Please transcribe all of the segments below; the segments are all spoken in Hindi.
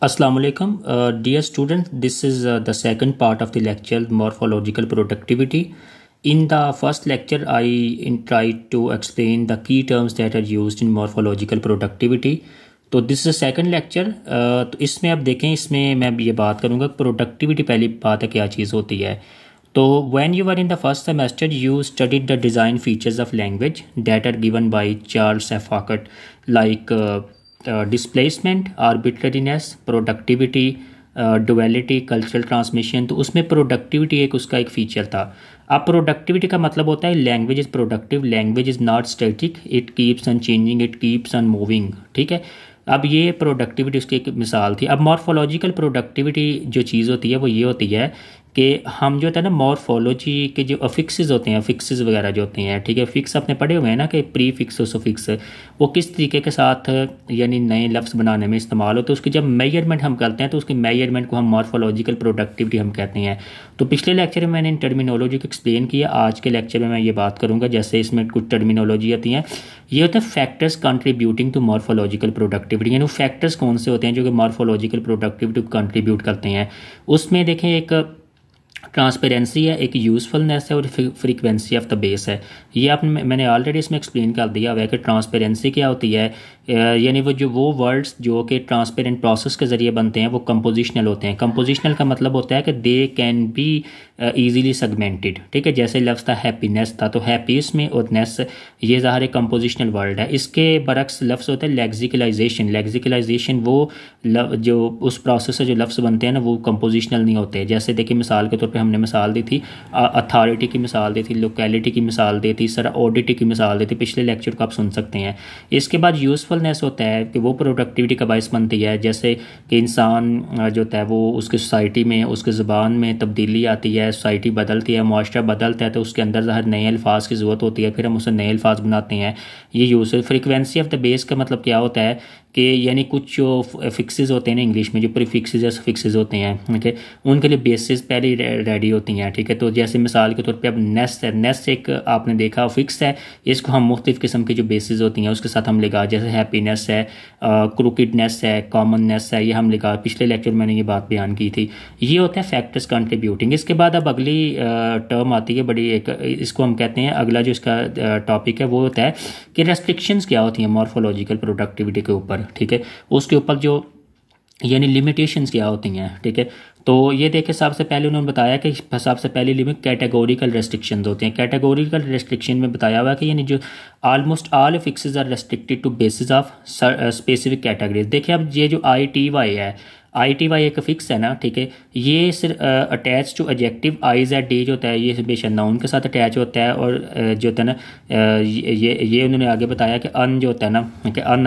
Assalamu alaikum. Dear students, this is the second part of the lecture, morphological productivity. In the first lecture, I tried to explain the key terms that are used in morphological productivity. तो दिस इज सेकंड लेक्चर। तो इसमें आप देखें, इसमें मैं ये बात करूँगा प्रोडक्टिविटी पहली बात है क्या चीज़ होती है। तो when you are in the first semester you studied the design features of language that are given by Charles F Hockett like displacement, arbitrariness, productivity, duality, cultural transmission. तो उसमें प्रोडक्टिविटी एक उसका एक फ़ीचर था। अब प्रोडक्टिविटी का मतलब होता है language is productive, language is not static, it keeps on changing, it keeps on moving. ठीक है, अब ये प्रोडक्टिविटी उसकी एक मिसाल थी। अब मॉर्फोलॉजिकल प्रोडक्टिविटी जो चीज़ होती है वो ये होती है कि हम जो होता है ना मॉर्फोलॉजी के जो अफिक्सेस होते हैं, अफिक्सेस वगैरह जो होते हैं, ठीक है, फिक्स आपने पढ़े हुए हैं ना कि प्री फिक्स और सुफिक्स, वो किस तरीके के साथ यानी नए लफ्ज़ बनाने में इस्तेमाल होते हैं। उसकी जब मेजरमेंट हम करते हैं तो उसकी मेजरमेंट को हम मॉर्फोलॉजिकल प्रोडक्टिविटी हम कहते हैं। तो पिछले लेक्चर में मैंने इन टर्मिनोलॉजी को एक्सप्लेन किया, आज के लेक्चर में मैं ये बात करूँगा। जैसे इसमें कुछ टर्मिनोलॉजी आती हैं, ये होता है factors contributing to morphological productivity, यानी फैक्टर्स कौन से होते हैं जो कि मॉर्फोलॉजिकल प्रोडक्टिविटी को कंट्रीब्यूट करते हैं। उसमें देखें एक ट्रांसपेरेंसी है, एक यूज़फुलनेस है और फ्रीक्वेंसी ऑफ द बेस है। ये आपने मैंने ऑलरेडी इसमें एक्सप्लेन कर दिया हुआ है कि ट्रांसपेरेंसी क्या होती है, यानी वो वर्ड्स जो कि ट्रांसपेरेंट प्रोसेस के ज़रिए बनते हैं वो कंपोजिशनल होते हैं। कंपोजिशनल का मतलब होता है कि they can be easily segmented. ठीक है, जैसे लफ्ज़ था हैप्पीनेस था, तो हैप्पीस में और नेस ये ज़ाहिर एक कंपोजिशनल वर्ड है। इसके बरक्स लफ्ज़ होता है लेक्सिकलाइजेशन। लेक्सिकलाइजेशन वो जो उस प्रोसेस से जो लफ्ज़ बनते हैं ना वो कंपोजिशनल नहीं होते। जैसे देखिए मिसाल के तौर पे हमने मिसाल दी थी अथॉरिटी की मिसाल दी थी, लोकेलिटी की मिसाल दी थी, सर ऑडिटी की मिसाल दी थी। पिछले लेक्चर को आप सुन सकते हैं। इसके बाद यूज़फुलनेस होता है कि वो प्रोडक्टिविटी का बायस बनती है। जैसे कि इंसान जो होता है वो उसकी सोसाइटी में उसके ज़बान में तब्दीली आती है, सोसाइटी बदलती है, मुआशरा बदलता है, तो उसके अंदर ज़ाहिर नए अल्फाज की ज़रूरत होती है, फिर हम उसे नए अल्फाज बनाते हैं। ये use frequency of the base का मतलब क्या होता है कि यानी कुछ जो फिक्सेस होते हैं ना इंग्लिश में, जो प्रीफिक्सेस या फिक्सेस होते हैं, ठीक है, उनके लिए बेसिस पहले रेडी होती हैं। ठीक है, तो जैसे मिसाल के तौर पे अब नेस्ट है, नेस्ट एक आपने देखा फिक्स है, इसको हम मुख्तलिफ किस्म की जो बेसिस होती हैं उसके साथ हम लगा, जैसे हैप्पीनेस है, क्रूकिडनेस है, कॉमननेस है, ये हम लगा। पिछले लेक्चर में मैंने ये बात बयान की थी। ये होता है फैक्टर्स कंट्रीब्यूटिंग। इसके बाद अब अगली टर्म आती है बड़ी एक, इसको हम कहते हैं, अगला जो इसका टॉपिक है वो होता है कि रेस्ट्रिक्शंस क्या होती हैं मॉर्फोलॉजिकल प्रोडक्टिविटी के ऊपर। ठीक है, उसके ऊपर जो यानी लिमिटेशंस क्या होती हैं। ठीक है, तो ये देखें सबसे पहले उन्होंने बताया कि सबसे पहली लिमिट कैटेगोरिकल रेस्ट्रिक्शंस होते हैं। कैटेगोरिकल रेस्ट्रिक्शन में बताया हुआ है कि यानी जो almost all fixes are restricted to basis of specific categories. देखिए अब ये जो ITY है, ITY एक फिक्स है ना, ठीक है, ये सिर्फ अटैच टू एडजेक्टिव IZ जो होता है ये हमेशा नाउन के साथ अटैच होता है। और जो होता है ना ये उन्होंने आगे बताया कि अन जो होता है ना कि अन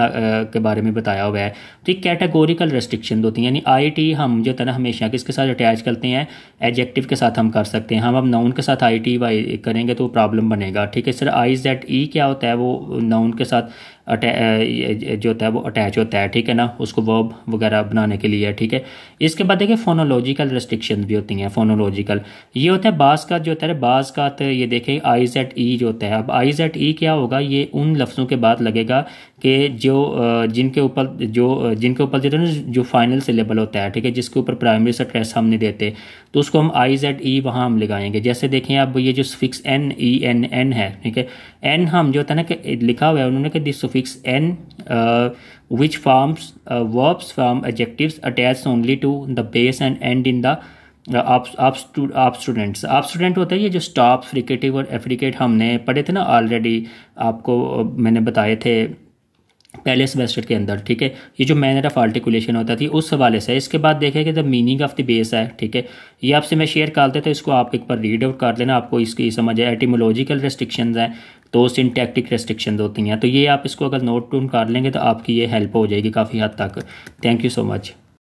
के बारे में बताया हुआ है। तो ये कैटेगोरिकल रेस्ट्रिक्शन होती हैं, यानी IT हम जो होता है ना हमेशा किसके साथ अटैच करते हैं, एडजेक्टिव के साथ हम कर सकते हैं। हम अब नाउन के साथ ITY करेंगे तो प्रॉब्लम बनेगा। ठीक है, सिर्फ IZE क्या होता है, वो नाउन के साथ जो होता है वो अटैच होता है। ठीक है ना, उसको वर्ब वगैरह बनाने के लिए। ठीक है, इसके बाद देखिए फोनोलॉजिकल रेस्ट्रिक्शंस भी होती हैं। फोनोलॉजिकल ये होता है बाज़ का जो होता है, बाज़ का तो ये देखें IZE जो होता है। अब IZE क्या होगा, ये उन लफ्ज़ों के बाद लगेगा कि जो जिनके ऊपर जो है ना जो फाइनल सिलेबल होता है, ठीक है, जिसके ऊपर प्राइमरी स्ट्रेस हम नहीं देते, तो उसको हम IZE वहाँ हम लगाएंगे। जैसे देखें अब ये जो सुफिक्स NEN है, ठीक है, N हम जो होता है ना कि लिखा हुआ है उन्होंने कि this suffix N which forms verbs from adjectives attached only to the base and end in the obstudents। obstudent होता है ये जो स्टॉप, फ्रिकेटिव और एफ्रिकेट हमने पढ़े थे ना ऑलरेडी, आपको मैंने बताए थे पहले सेमेस्टर के अंदर। ठीक है, ये जो मैनर ऑफ आर्टिकुलेशन होता थी उस हवाले से। इसके बाद देखें कि the meaning of the base है। ठीक है, ये आपसे मैं शेयर कर देता हूँ, इसको आप एक बार रीड आउट कर लेना, आपको इसकी समझ है। एटिमोलॉजिकल रेस्ट्रिक्शंस हैं तो सिंटैक्टिक रेस्ट्रिक्शंस होती हैं, तो ये आप इसको अगर नोट डाउन कर लेंगे तो आपकी ये हेल्प हो जाएगी काफ़ी हद तक। Thank you so much.